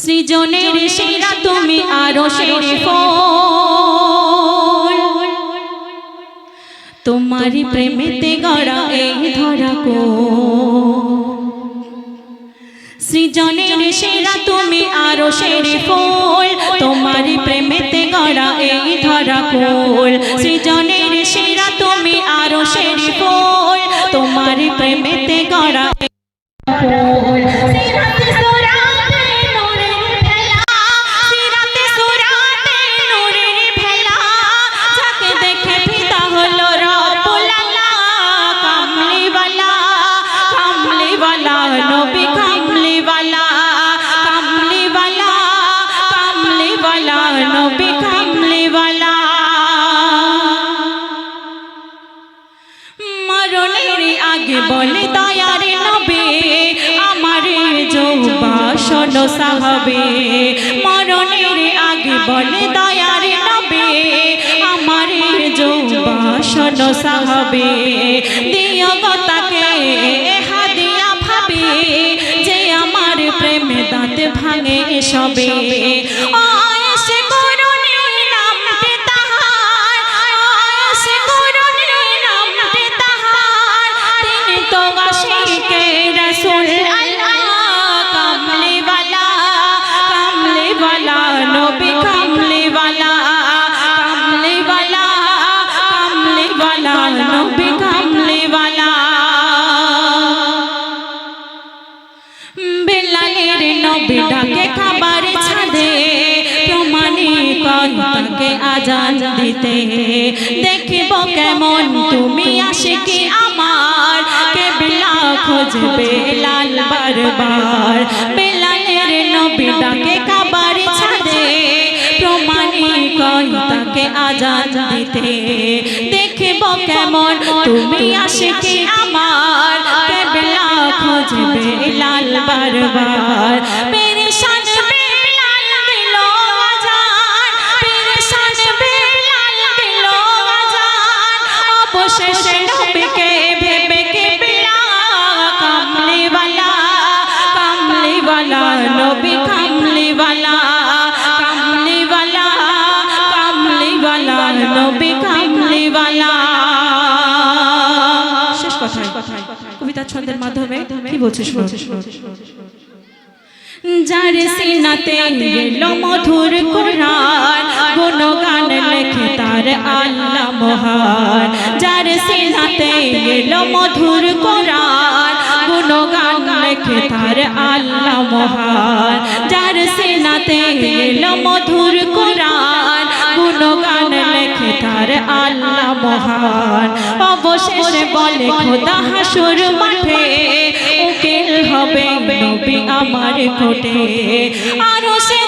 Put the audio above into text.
সৃজনের সেরা তুমি আরশের ফুল, তোমারি প্রেমেতে গড়া এই ধরা কো। সৃজনের সেরা তুমি আরশের ফুল, তোমারি প্রেমেতে গড়া এই ধরা কোল। সৃজনের সেরা তুমি আরশের ফুল, তোমারি প্রেমেতে গড়া ফুল। বলে দয়ার নবী আমারে যৌবাসন সাহাবে, মরণের আগে বলে দয়ার নবী আমারে যৌবাসন সাহাবে। দিও গো তাকে হাদিয়া ভাবে, যে আমার প্রেমে দাঁত ভাঙে সবে। ডাকে খাবার ছাদে প্রমাণিক তাকে আজান দিতে, দেখিব কেমন তুমি আশিকি আমার, কেবলা খুঁজবে লাল বারবার। বেলালের নবী ডাকে খাবার ছাদে প্রমাণিক তাকে আজান দিতে, দেখিব কেমন তুমি আশিকি আমার, কেবলা খুঁজবে লাল বারবার। পেরেশান বেলাল দিল আজান, পেরেশান বেলাল দিল আজান, অবশেষে নবীকে ভেবে কেবলা কামলিওয়ালা, কামলিওয়ালা নবী কামলিওয়ালা, কামলিওয়ালা, কামলিওয়ালা নবী কামলিওয়ালা। শেষ কথায় কবিতা ছন্দের মাধ্যমে কি বলছিস? যার সিনাতে এলো মধুর কোরআন, গুণগান লেখে তার আল্লাহ মহান। যার সিনাতে এলো মধুর কোরআন, গুণগান লেখে তার আল্লাহ মহান। যার সিনাতে এলো মধুর কোরআন, গুণগান লেখে তার আল্লাহ মহান। অবশেষে বলে খোদা হাসুর মাঠে উকিল হবে নবী আমার কোটে, আরো সে